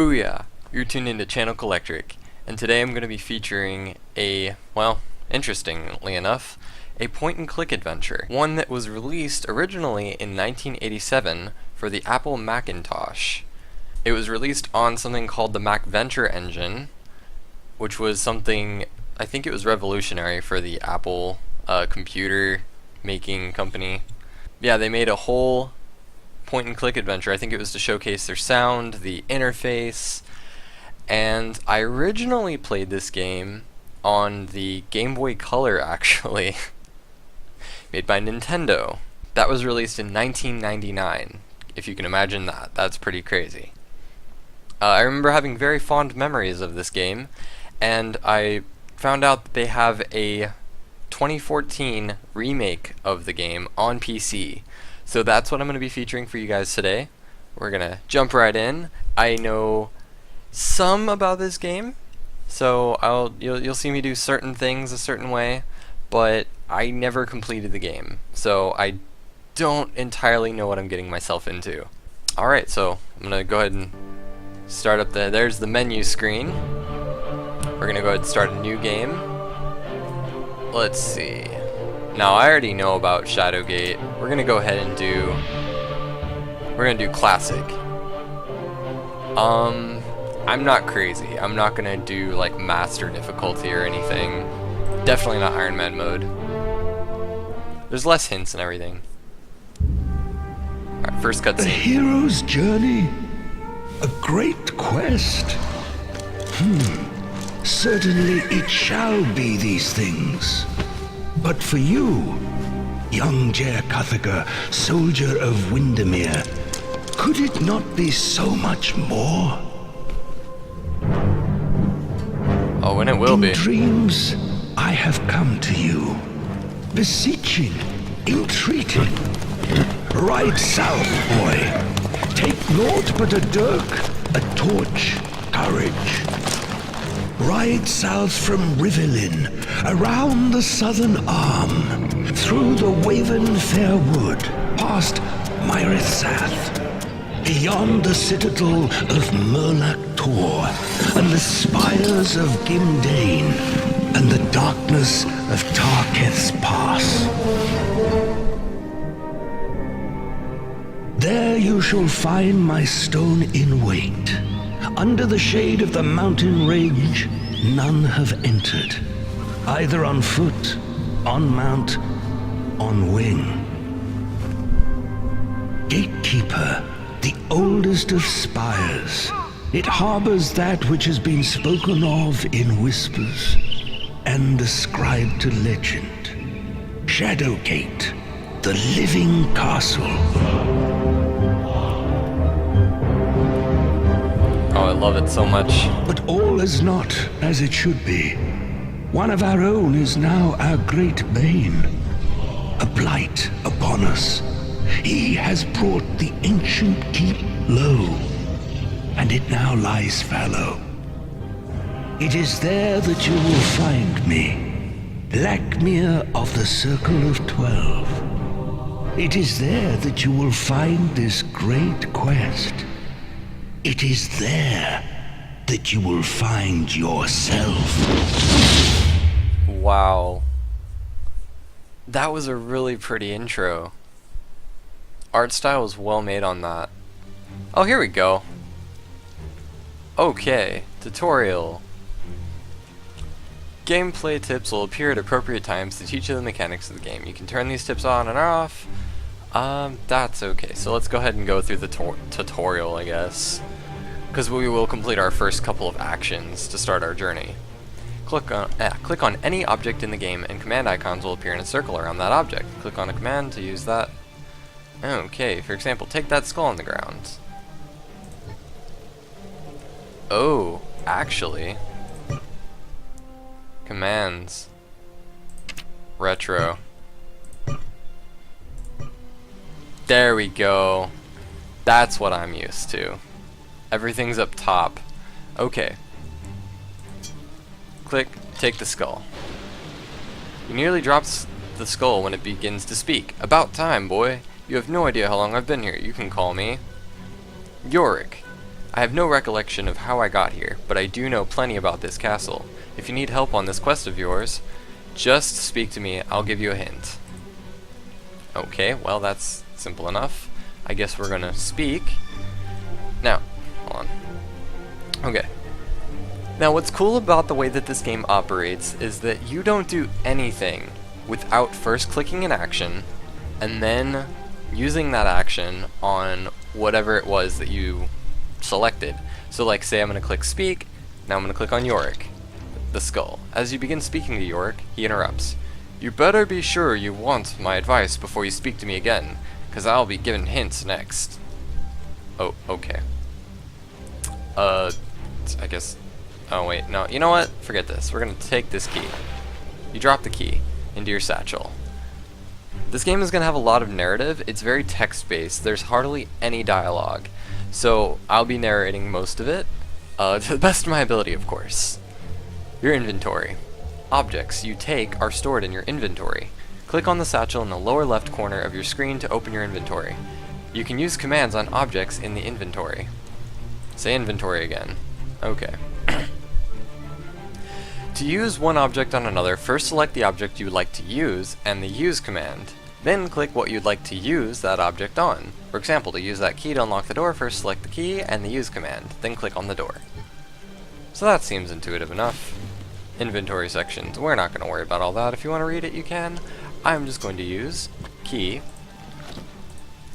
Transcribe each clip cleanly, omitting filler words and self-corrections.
Booyah! You're tuned into Channel Electric, and today I'm going to be featuring a, well, interestingly enough, a point-and-click adventure. One that was released originally in 1987 for the Apple Macintosh. It was released on something called the MacVenture engine, which was something, I think it was revolutionary for the Apple computer making company. Yeah, they made a whole point-and-click adventure. I think it was to showcase their sound, the interface, and I originally played this game on the Game Boy Color, actually, made by Nintendo. That was released in 1999, if you can imagine that. That's pretty crazy. I remember having very fond memories of this game, and I found out that they have a 2014 remake of the game on PC. So that's what I'm going to be featuring for you guys today. We're going to jump right in. I know some about this game, so you'll see me do certain things a certain way, but I never completed the game, so I don't entirely know what I'm getting myself into. Alright, so I'm going to go ahead and start up there's the menu screen. We're going to go ahead and start a new game. Let's see. Now I already know about Shadowgate. We're going to go ahead and do classic. I'm not crazy. I'm not going to do like master difficulty or anything. Definitely not Iron Man mode. There's less hints and everything. Alright, first cutscene. A hero's journey? A great quest? Certainly it shall be these things. But for you, young Jer Cuthager, soldier of Windermere, could it not be so much more? Oh, and it will be. In dreams, I have come to you, beseeching, entreating. Ride south, boy. Take naught but a dirk, a torch, courage. Ride south from Rivelin, around the southern arm, through the Waven Fair Wood, past Myrithath, beyond the citadel of Murlach Tor, and the spires of Gimdane, and the darkness of Tarketh's Pass. There you shall find my stone in wait. Under the shade of the mountain range, none have entered, either on foot, on mount, on wing. Gatekeeper, the oldest of spires, it harbors that which has been spoken of in whispers and ascribed to legend. Shadowgate, the living castle. Oh, I love it so much. But all is not as it should be. One of our own is now our great bane, a blight upon us. He has brought the ancient keep low, and it now lies fallow. It is there that you will find me, Blackmere of the Circle of 12. It is there that you will find this great quest. It is there that you will find yourself. Wow. That was a really pretty intro. Art style was well made on that. Oh, here we go. Okay, tutorial. Gameplay tips will appear at appropriate times to teach you the mechanics of the game. You can turn these tips on and off. That's okay. So let's go ahead and go through the tutorial, I guess, because we will complete our first couple of actions to start our journey. Click on any object in the game, and command icons will appear in a circle around that object. Click on a command to use that. Okay, for example, take that skull on the ground. Oh, actually, commands. Retro. There we go. That's what I'm used to. Everything's up top. Okay. Click, take the skull. He nearly drops the skull when it begins to speak. About time, boy. You have no idea how long I've been here. You can call me Yorick. I have no recollection of how I got here, but I do know plenty about this castle. If you need help on this quest of yours, just speak to me, I'll give you a hint. Okay, well that's simple enough. I guess we're gonna speak. Now, hold on. Okay. Now what's cool about the way that this game operates is that you don't do anything without first clicking an action and then using that action on whatever it was that you selected. So like say I'm going to click speak, now I'm going to click on Yorick, the skull. As you begin speaking to Yorick, he interrupts. You better be sure you want my advice before you speak to me again, because I'll be giving hints next. Oh, okay. I guess, oh wait, no, you know what? Forget this. We're going to take this key. You drop the key into your satchel. This game is going to have a lot of narrative. It's very text-based. There's hardly any dialogue. So I'll be narrating most of it, to the best of my ability, of course. Your inventory. Objects you take are stored in your inventory. Click on the satchel in the lower left corner of your screen to open your inventory. You can use commands on objects in the inventory. Say inventory again. Okay. To use one object on another, first select the object you would like to use and the use command. Then click what you'd like to use that object on. For example, to use that key to unlock the door, first select the key and the use command, then click on the door. So that seems intuitive enough. Inventory sections, we're not going to worry about all that. If you want to read it, you can. I'm just going to use key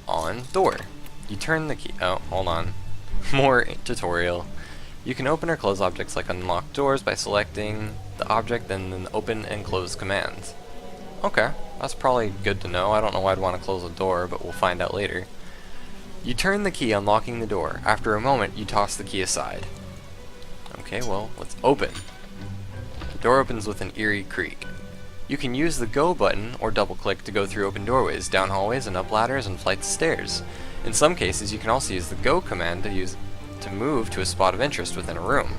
on door. You turn the key, oh, hold on. More tutorial. You can open or close objects like unlock doors by selecting the object and then open and close commands. Okay, that's probably good to know. I don't know why I'd want to close a door, but we'll find out later. You turn the key unlocking the door. After a moment, you toss the key aside. Okay, well, let's open. The door opens with an eerie creak. You can use the go button or double click to go through open doorways, down hallways, and up ladders and flights of stairs. In some cases, you can also use the go command to move to a spot of interest within a room.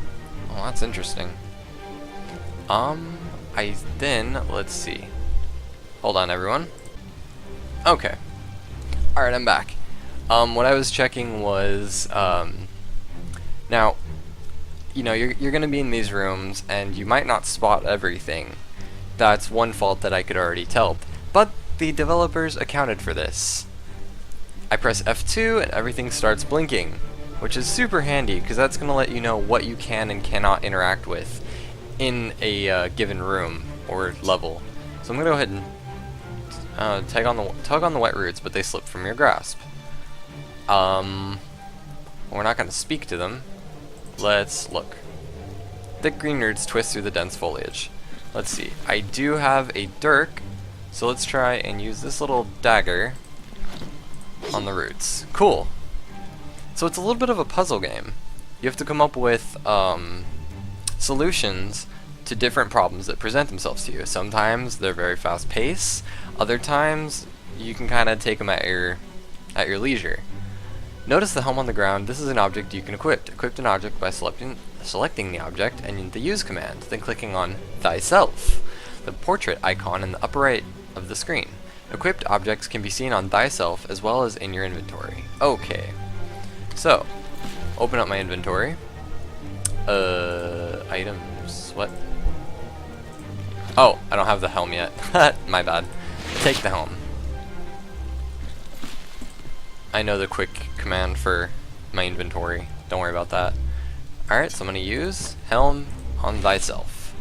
Oh, that's interesting. Let's see. Hold on, everyone. Okay. Alright, I'm back. What I was checking was, now, you know, you're gonna be in these rooms, and you might not spot everything. That's one fault that I could already tell. But the developers accounted for this. I press F2, and everything starts blinking, which is super handy, because that's gonna let you know what you can and cannot interact with in a given room or level. So I'm gonna go ahead and tug on the wet roots, but they slip from your grasp. We're not gonna speak to them. Let's look. Thick green roots twist through the dense foliage. Let's see. I do have a dirk, so let's try and use this little dagger on the roots. Cool. So it's a little bit of a puzzle game. You have to come up with solutions to different problems that present themselves to you. Sometimes they're very fast paced. Other times you can kind of take them at your leisure. Notice the helm on the ground. This is an object you can equip. Equip an object by selecting the object and the use command, then clicking on thyself, the portrait icon in the upper right of the screen. Equipped objects can be seen on thyself as well as in your inventory. Okay, so open up my inventory. Items, what? Oh, I don't have the helm yet. My bad. Take the helm. I know the quick command for my inventory. Don't worry about that. Alright, so I'm going to use helm on thyself.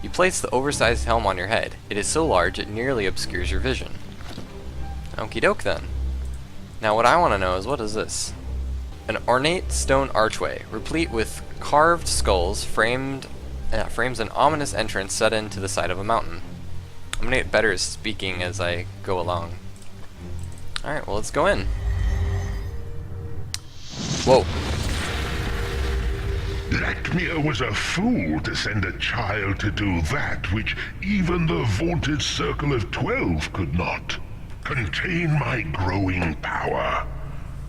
You place the oversized helm on your head. It is so large it nearly obscures your vision. Okie doke then. Now what I want to know is, what is this? An ornate stone archway, replete with carved skulls, frames an ominous entrance set into the side of a mountain. I'm going to get better at speaking as I go along. Alright, well let's go in. Whoa. Blackmere was a fool to send a child to do that which even the vaunted Circle of 12 could not. Contain my growing power.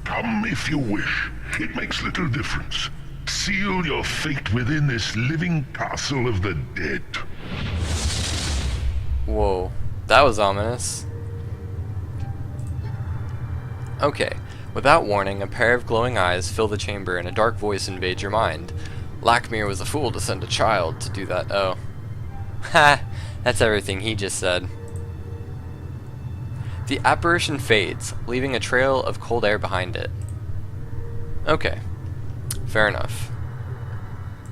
Come if you wish. It makes little difference. Seal your fate within this living castle of the dead. Whoa, that was ominous. Okay, Without warning, a pair of glowing eyes fill the chamber and a dark voice invades your mind. Lakmir was a fool to send a child to do that. Oh. Ha! That's everything he just said. The apparition fades, leaving a trail of cold air behind it. Okay. Fair enough.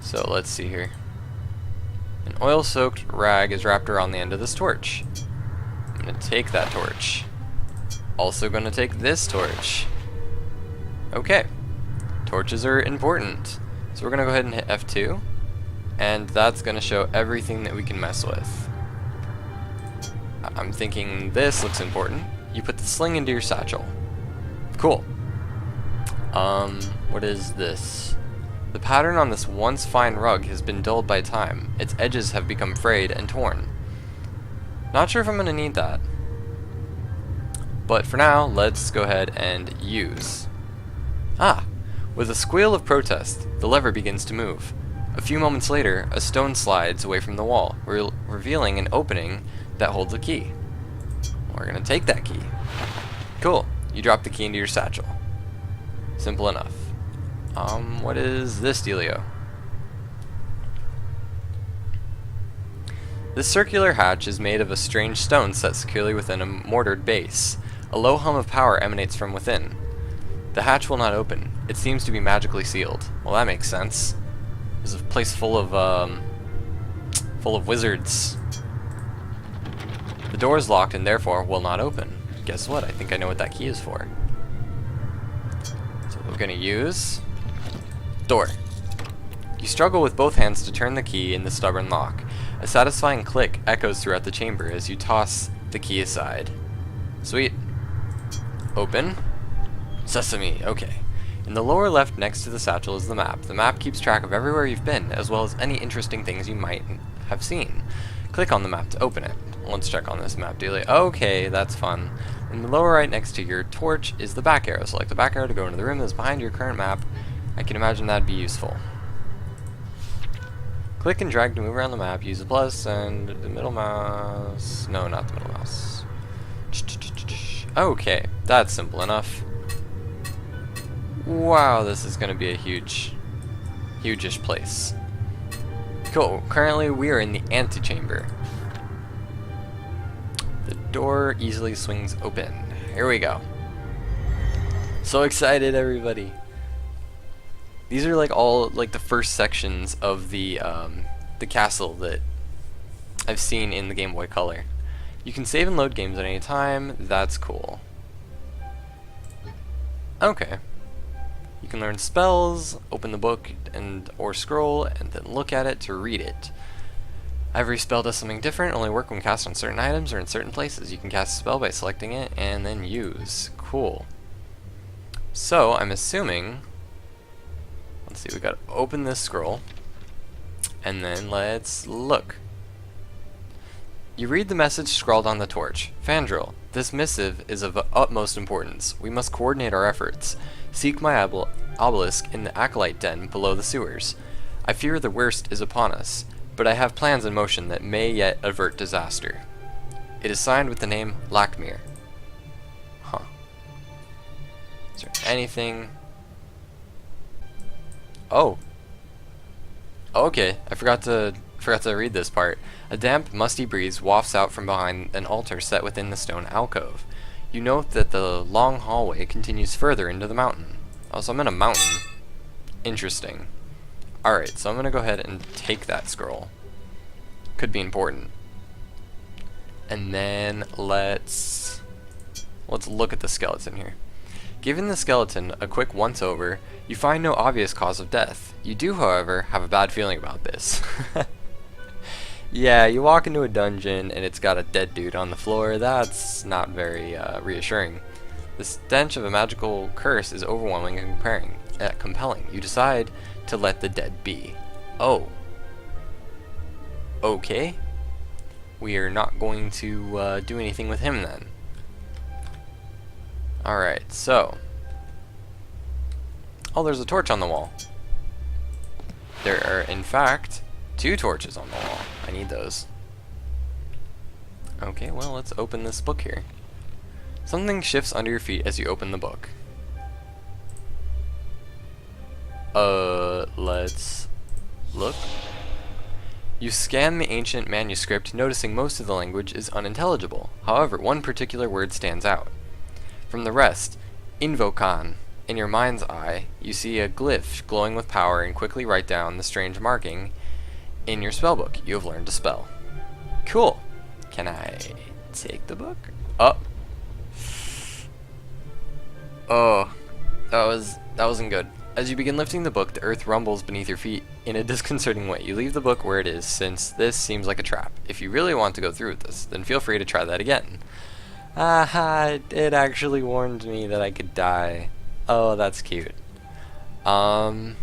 So let's see here. An oil-soaked rag is wrapped around the end of this torch. I'm going to take that torch. Also going to take this torch. Okay. Torches are important. So we're going to go ahead and hit F2. And that's going to show everything that we can mess with. I'm thinking this looks important. You put the sling into your satchel. Cool. What is this? The pattern on this once fine rug has been dulled by time. Its edges have become frayed and torn. Not sure if I'm going to need that. But for now, let's go ahead and use. Ah! With a squeal of protest, the lever begins to move. A few moments later, a stone slides away from the wall, revealing an opening that holds a key. We're going to take that key. Cool. You drop the key into your satchel. Simple enough. What is this dealio? This circular hatch is made of a strange stone set securely within a mortared base. A low hum of power emanates from within. The hatch will not open. It seems to be magically sealed. Well, that makes sense. There's a place full of wizards. The door is locked and therefore will not open. Guess what? I think I know what that key is for. So we're gonna use door. You struggle with both hands to turn the key in the stubborn lock. A satisfying click echoes throughout the chamber as you toss the key aside. Sweet. Open. Sesame. Okay. In the lower left next to the satchel is the map. The map keeps track of everywhere you've been, as well as any interesting things you might have seen. Click on the map to open it. Let's check on this map dealie. Okay, that's fun. In the lower right next to your torch is the back arrow. Select the back arrow to go into the room that's behind your current map. I can imagine that'd be useful. Click and drag to move around the map. Use the plus and the middle mouse. No, not the middle mouse. Okay, that's simple enough. Wow, this is going to be a huge-ish place. Cool. Currently, we are in the antechamber. The door easily swings open. Here we go. So excited, everybody. These are like all like the first sections of the castle that I've seen in the Game Boy Color. You can save and load games at any time. That's cool. Okay. You can learn spells, open the book or scroll, and then look at it to read it. Every spell does something different, only work when cast on certain items or in certain places. You can cast a spell by selecting it and then use. Cool. So, I'm assuming, let's see, we gotta open this scroll, and then let's look. You read the message scrawled on the torch. Fandral, this missive is of utmost importance. We must coordinate our efforts. Seek my obelisk in the acolyte den below the sewers. I fear the worst is upon us, but I have plans in motion that may yet avert disaster. It is signed with the name Lakmir. Huh. Is there anything? Oh. Okay, I forgot to read this part. A damp, musty breeze wafts out from behind an altar set within the stone alcove. You note that the long hallway continues further into the mountain. Oh, so I'm in a mountain. Interesting. Alright, so I'm gonna go ahead and take that scroll. Could be important. And then let's look at the skeleton here. Given the skeleton a quick once-over, you find no obvious cause of death. You do, however, have a bad feeling about this. Yeah, you walk into a dungeon and it's got a dead dude on the floor. That's not very reassuring. The stench of a magical curse is overwhelming and compelling. You decide to let the dead be. Oh. Okay. We are not going to do anything with him then. Alright, so. Oh, there's a torch on the wall. There are, in fact, 2 torches on the wall. I need those. Okay, well, let's open this book here. Something shifts under your feet as you open the book. Let's look. You scan the ancient manuscript, noticing most of the language is unintelligible. However, one particular word stands out. From the rest, invocan. In your mind's eye, you see a glyph glowing with power and quickly write down the strange marking in your spellbook. You have learned to spell. Cool. Can I take the book? Oh, that wasn't good. As you begin lifting the book, the earth rumbles beneath your feet in a disconcerting way. You leave the book where it is, since this seems like a trap. If you really want to go through with this, then feel free to try that again. Aha, it actually warned me that I could die. Oh, that's cute. You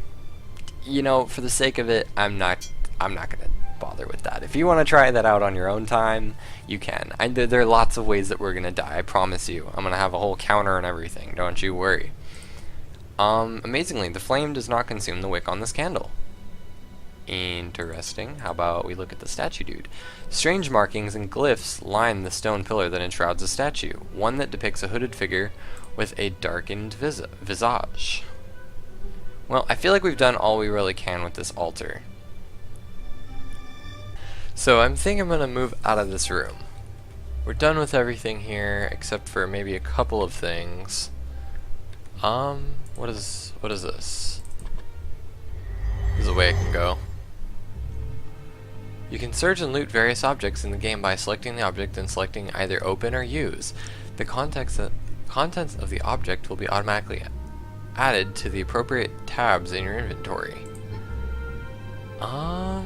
know, for the sake of it, I'm not gonna bother with that. If you want to try that out on your own time, you can. There are lots of ways that we're gonna die, I promise you. I'm gonna have a whole counter and everything, don't you worry. Amazingly, the flame does not consume the wick on this candle. Interesting. How about we look at the statue dude? Strange markings and glyphs line the stone pillar that enshrouds the statue, one that depicts a hooded figure with a darkened visage. Well, I feel like we've done all we really can with this altar. So I think I'm gonna move out of this room. We're done with everything here, except for maybe a couple of things. What is this? There's a way I can go. You can search and loot various objects in the game by selecting the object and selecting either open or use. The contents of the object will be automatically added to the appropriate tabs in your inventory. Oh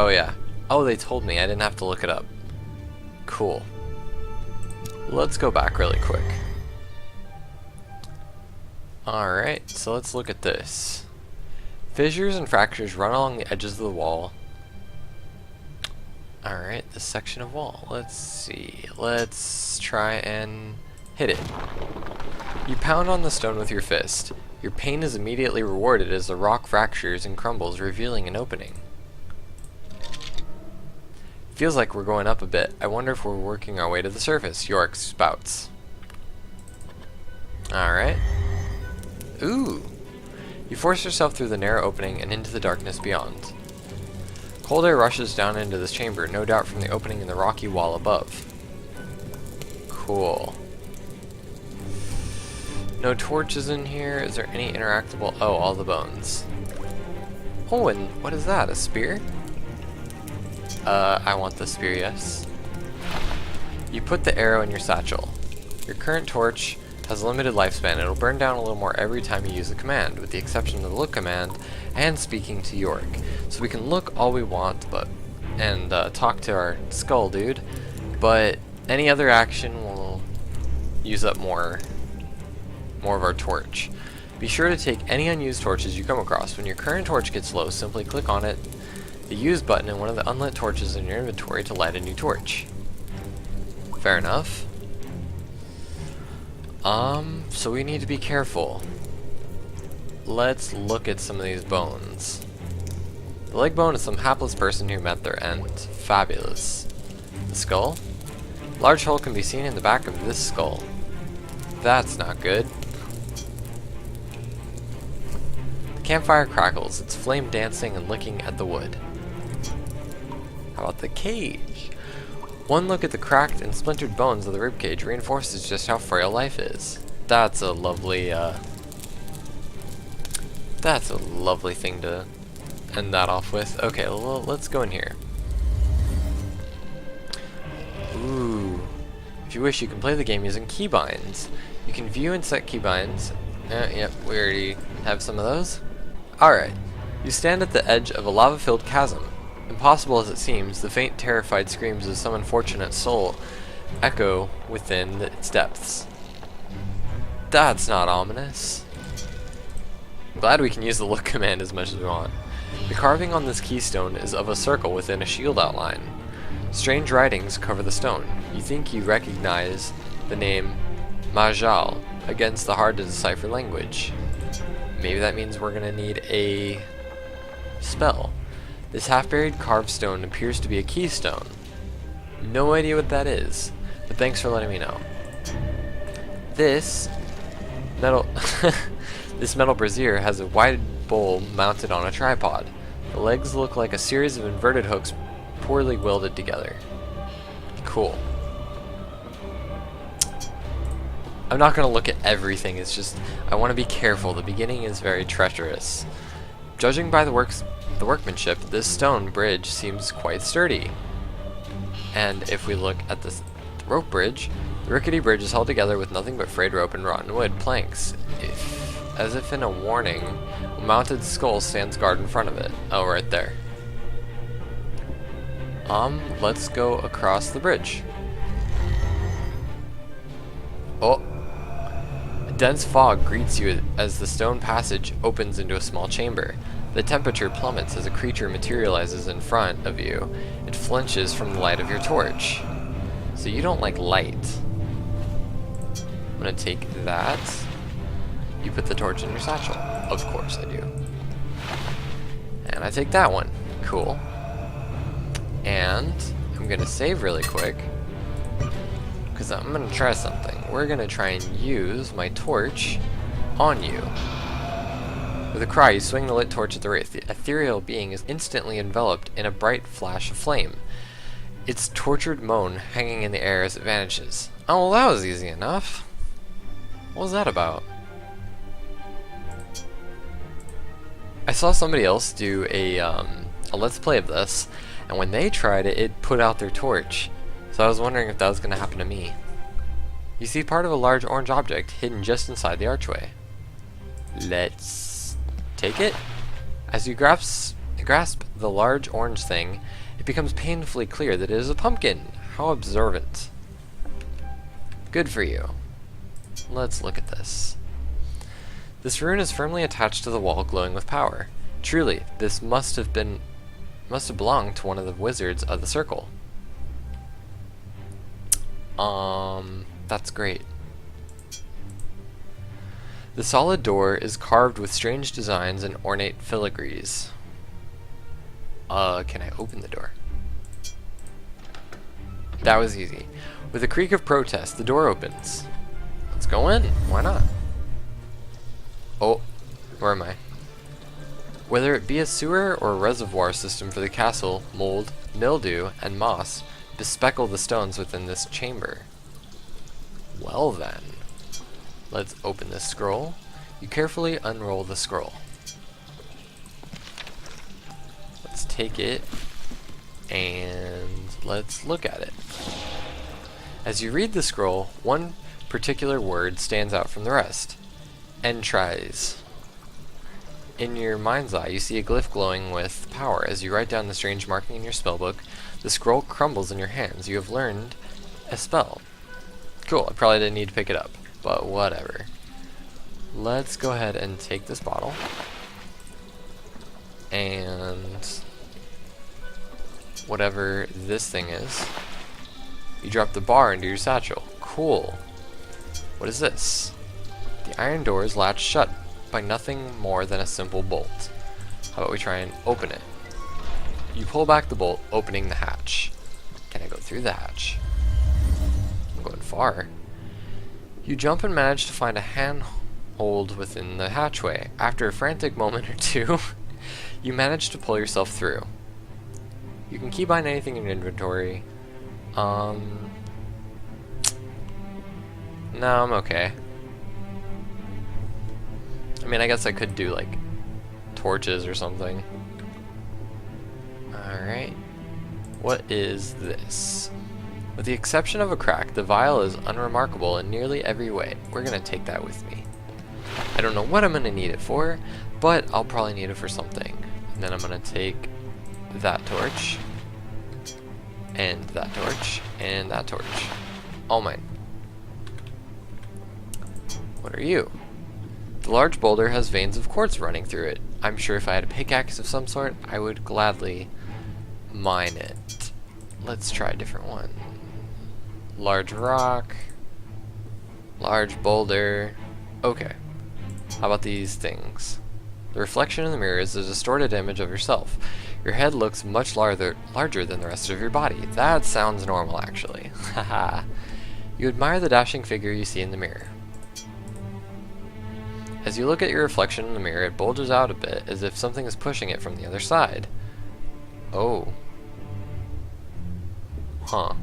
yeah. Oh, they told me I didn't have to look it up. Cool. Let's go back really quick. Alright, so let's look at this. Fissures and fractures run along the edges of the wall. Alright, this section of wall. Let's see. Let's try and hit it. You pound on the stone with your fist. Your pain is immediately rewarded as the rock fractures and crumbles, revealing an opening. Feels like we're going up a bit. I wonder if we're working our way to the surface. York spouts. Alright. Ooh! You force yourself through the narrow opening and into the darkness beyond. Cold air rushes down into this chamber, no doubt from the opening in the rocky wall above. Cool. No torches in here. Is there any interactable? Oh, all the bones. Oh, and what is that? A spear? I want the spear, yes. You put the arrow in your satchel. Your current torch has a limited lifespan. It'll burn down a little more every time you use a command, with the exception of the look command and speaking to York. So we can look all we want, and talk to our skull dude, but any other action will use up more of our torch. Be sure to take any unused torches you come across. When your current torch gets low, simply click on it, the use button in one of the unlit torches in your inventory to light a new torch. Fair enough. So we need to be careful. Let's look at some of these bones. The leg bone is some hapless person who met their end. Fabulous. The skull? Large hole can be seen in the back of this skull. That's not good. The campfire crackles, its flame dancing and licking at the wood. How about the cage? One look at the cracked and splintered bones of the ribcage reinforces just how frail life is. That's a lovely thing to end that off with. Okay, well, let's go in here. Ooh. If you wish, you can play the game using keybinds. You can view and set keybinds. Yep, we already have some of those. Alright. You stand at the edge of a lava-filled chasm. Impossible as it seems, the faint, terrified screams of some unfortunate soul echo within its depths. That's not ominous. I'm glad we can use the look command as much as we want. The carving on this keystone is of a circle within a shield outline. Strange writings cover the stone. You think you recognize the name Majal against the hard-to-decipher language. Maybe that means we're gonna need a spell. This half-buried carved stone appears to be a keystone. No idea what that is, but thanks for letting me know. This This metal brazier has a wide bowl mounted on a tripod. The legs look like a series of inverted hooks poorly welded together. Cool. I'm not going to look at everything, it's just I want to be careful. The beginning is very treacherous. Judging by the workmanship, this stone bridge seems quite sturdy. And if we look at the rope bridge, the rickety bridge is held together with nothing but frayed rope and rotten wood planks. As if in a warning, a mounted skull stands guard in front of it. Oh, right there. Let's go across the bridge. Oh. A dense fog greets you as the stone passage opens into a small chamber. The temperature plummets as a creature materializes in front of you. It flinches from the light of your torch. So you don't like light. I'm gonna take that. You put the torch in your satchel. Of course I do. And I take that one. Cool. And I'm gonna save really quick, because I'm gonna try something. We're gonna try and use my torch on you. With a cry, you swing the lit torch at the wraith. The ethereal being is instantly enveloped in a bright flash of flame. Its tortured moan hanging in the air as it vanishes. Oh, well, that was easy enough. What was that about? I saw somebody else do a let's play of this, and when they tried it, it put out their torch. So I was wondering if that was going to happen to me. You see part of a large orange object hidden just inside the archway. Let's take it. As you grasp the large orange thing, it becomes painfully clear that it is a pumpkin. How observant. Good for you. Let's look at this. This rune is firmly attached to the wall, glowing with power. Truly, this must have belonged to one of the wizards of the circle. That's great. The solid door is carved with strange designs and ornate filigrees. Can I open the door? That was easy. With a creak of protest, the door opens. Let's go in. Why not? Oh, where am I? Whether it be a sewer or a reservoir system for the castle, mold, mildew, and moss bespeckle the stones within this chamber. Well then, let's open this scroll. You carefully unroll the scroll. Let's take it and let's look at it. As you read the scroll, one particular word stands out from the rest. Entries. In your mind's eye, you see a glyph glowing with power. As you write down the strange marking in your spellbook, the scroll crumbles in your hands. You have learned a spell. Cool, I probably didn't need to pick it up, but whatever. Let's go ahead and take this bottle. And whatever this thing is, you drop the bar into your satchel. Cool. What is this? The iron door is latched shut by nothing more than a simple bolt. How about we try and open it? You pull back the bolt, opening the hatch. Can I go through the hatch? I'm going far. You jump and manage to find a handhold within the hatchway. After a frantic moment or two, you manage to pull yourself through. You can keybind anything in your inventory. No, I'm okay. I mean, I guess I could do, like, torches or something. Alright. What is this? With the exception of a crack, the vial is unremarkable in nearly every way. We're gonna take that with me. I don't know what I'm gonna need it for, but I'll probably need it for something. And then I'm gonna take that torch, and that torch, and that torch. All mine. What are you? The large boulder has veins of quartz running through it. I'm sure if I had a pickaxe of some sort, I would gladly mine it. Let's try a different one. Large rock. Large boulder. Okay. How about these things? The reflection in the mirror is a distorted image of yourself. Your head looks much larger than the rest of your body. That sounds normal, actually. Haha. You admire the dashing figure you see in the mirror. As you look at your reflection in the mirror, it bulges out a bit, as if something is pushing it from the other side. Oh. Huh.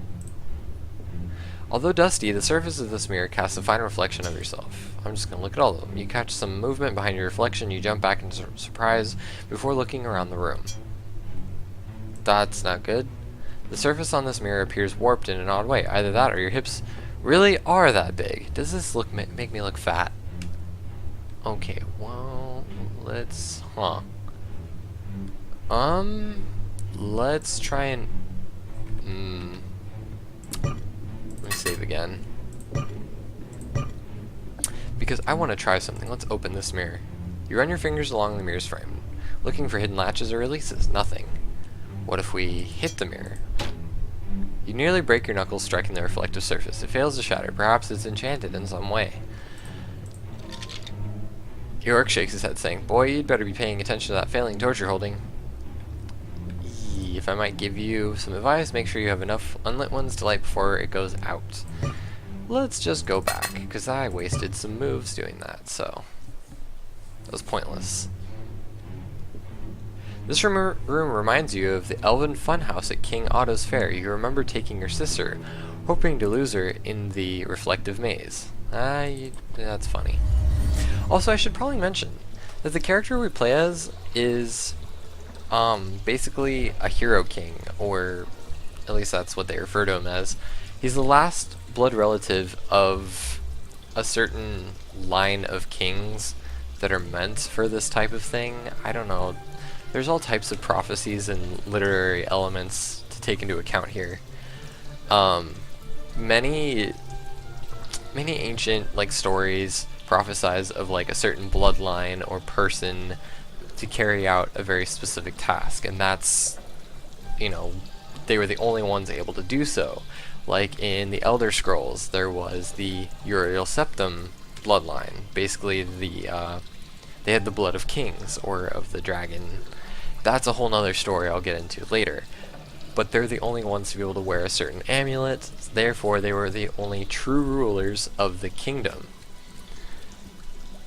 Although dusty, the surface of this mirror casts a fine reflection of yourself. I'm just going to look at all of them. You catch some movement behind your reflection, you jump back in surprise before looking around the room. That's not good. The surface on this mirror appears warped in an odd way. Either that or your hips really are that big. Does this look make me look fat? Okay, well, let's... let's try and... Let me save again. Because I want to try something. Let's open this mirror. You run your fingers along the mirror's frame, looking for hidden latches or releases. Nothing. What if we hit the mirror? You nearly break your knuckles striking the reflective surface. It fails to shatter. Perhaps it's enchanted in some way. Your orc shakes his head, saying, "Boy, you'd better be paying attention to that failing torch you're holding. If I might give you some advice, make sure you have enough unlit ones to light before it goes out." Let's just go back, because I wasted some moves doing that, so that was pointless. This room reminds you of the elven funhouse at King Otto's fair. You remember taking your sister, hoping to lose her in the reflective maze. That's funny. Also, I should probably mention that the character we play as is basically a hero king, or at least that's what they refer to him as. He's the last blood relative of a certain line of kings that are meant for this type of thing. I don't know. There's all types of prophecies and literary elements to take into account here. Many ancient stories prophesize of a certain bloodline or person to carry out a very specific task, and that's, they were the only ones able to do so. Like in the Elder Scrolls, there was the Uriel Septim bloodline. Basically, they had the blood of kings, or of the dragon. That's a whole nother story I'll get into later. But they're the only ones to be able to wear a certain amulet, therefore they were the only true rulers of the kingdom.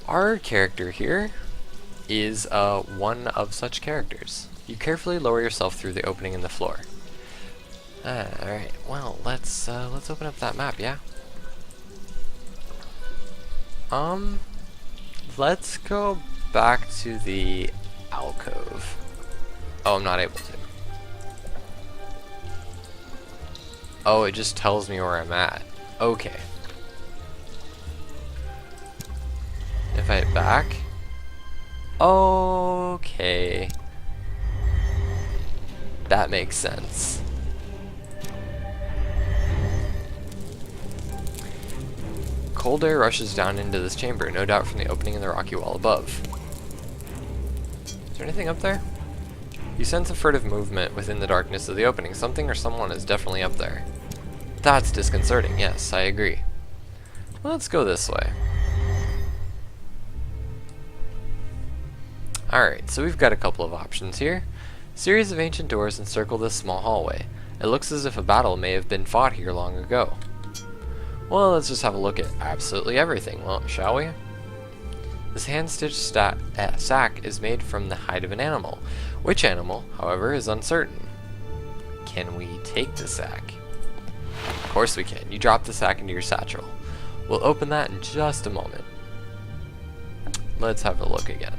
Our character here is one of such characters. You carefully lower yourself through the opening in the floor. Alright, well, let's open up that map, yeah? Let's go back to the alcove. Oh, I'm not able to. Oh, it just tells me where I'm at. Okay. If I hit back. Okay. That makes sense. Cold air rushes down into this chamber, no doubt from the opening in the rocky wall above. Is there anything up there? You sense a furtive movement within the darkness of the opening. Something or someone is definitely up there. That's disconcerting, yes, I agree. Well, let's go this way. Alright, so we've got a couple of options here. A series of ancient doors encircle this small hallway. It looks as if a battle may have been fought here long ago. Well, let's just have a look at absolutely everything, well, shall we? This hand-stitched sack is made from the hide of an animal. Which animal, however, is uncertain. Can we take the sack? Of course we can. You drop the sack into your satchel. We'll open that in just a moment. Let's have a look again.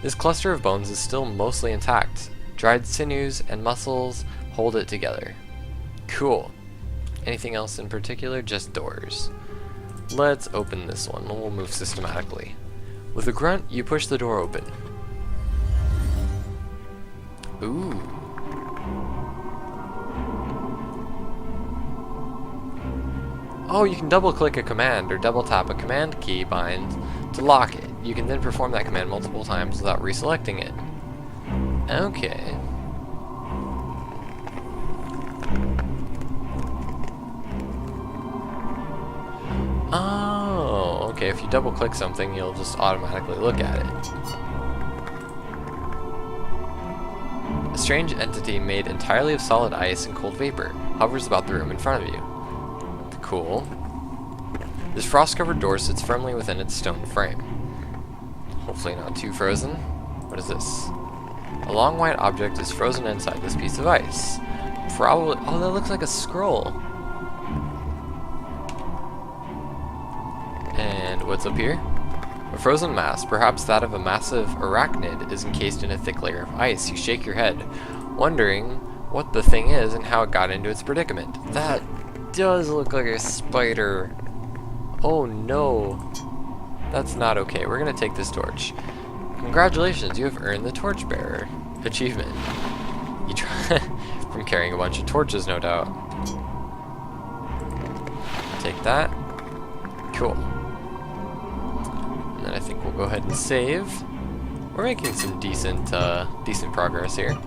This cluster of bones is still mostly intact. Dried sinews and muscles hold it together. Cool. Anything else in particular? Just doors. Let's open this one. We'll move systematically. With a grunt, you push the door open. Ooh. Oh, you can double click a command or double tap a command key bind to lock it. You can then perform that command multiple times without reselecting it. Okay. Oh, okay, if you double click something, you'll just automatically look at it. A strange entity made entirely of solid ice and cold vapor hovers about the room in front of you. Cool. This frost-covered door sits firmly within its stone frame. Hopefully not too frozen. What is this? A long white object is frozen inside this piece of ice. Probably... Oh, that looks like a scroll. And what's up here? A frozen mass, perhaps that of a massive arachnid, is encased in a thick layer of ice. You shake your head, wondering what the thing is and how it got into its predicament. That does look like a spider. Oh no. That's not okay. We're gonna take this torch. Congratulations, you have earned the Torchbearer achievement. You try from carrying a bunch of torches, no doubt. Take that. Cool. And then I think we'll go ahead and save. We're making some decent progress here.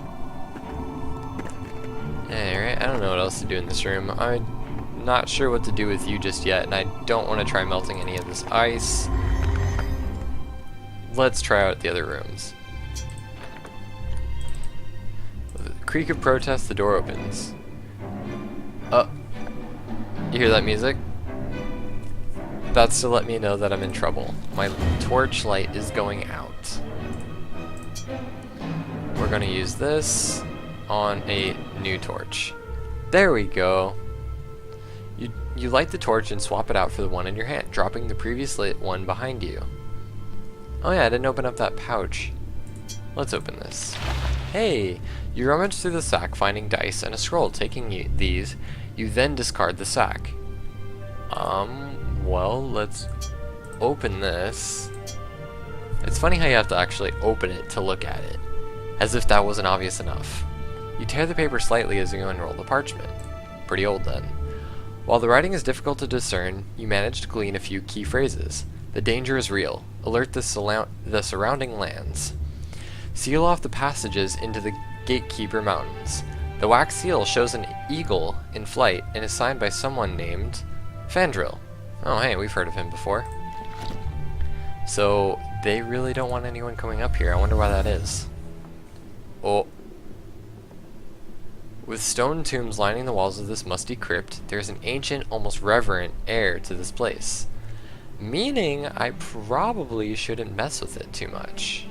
Alright, I don't know what else to do in this room. I'm not sure what to do with you just yet, and I don't want to try melting any of this ice. Let's try out the other rooms. With a creak of protest, the door opens. Oh, you hear that music? That's to let me know that I'm in trouble. My torch light is going out. We're gonna use this on a new torch. There we go. You light the torch and swap it out for the one in your hand, dropping the previous lit one behind you. Oh yeah, I didn't open up that pouch. Let's open this. Hey! You rummage through the sack, finding dice and a scroll. Taking these, you then discard the sack. Well, let's open this. It's funny how you have to actually open it to look at it, as if that wasn't obvious enough. You tear the paper slightly as you unroll the parchment. Pretty old then. While the writing is difficult to discern, you manage to glean a few key phrases. The danger is real. Alert the surrounding lands. Seal off the passages into the Gatekeeper Mountains. The wax seal shows an eagle in flight and is signed by someone named Fandril. Oh hey, we've heard of him before. So, they really don't want anyone coming up here. I wonder why that is. Oh. With stone tombs lining the walls of this musty crypt, there's an ancient, almost reverent air to this place. Meaning, I probably shouldn't mess with it too much.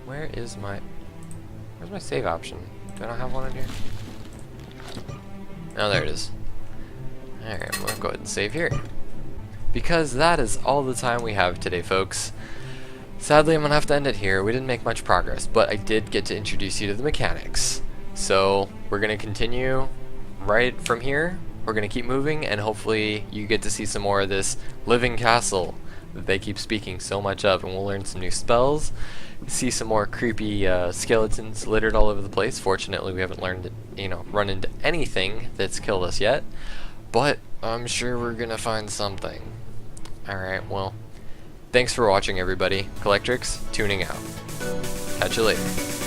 Where's my save option? Do I not have one in here? Oh, there it is. Alright, I'm gonna go ahead and save here. Because that is all the time we have today, folks. Sadly, I'm gonna have to end it here. We didn't make much progress, but I did get to introduce you to the mechanics. So, we're gonna continue right from here. We're gonna keep moving, and hopefully you get to see some more of this living castle that they keep speaking so much of, and we'll learn some new spells, see some more creepy skeletons littered all over the place. Fortunately, we haven't run into anything that's killed us yet, but I'm sure we're gonna find something. Alright, well, thanks for watching, everybody. Collectrix, tuning out. Catch you later.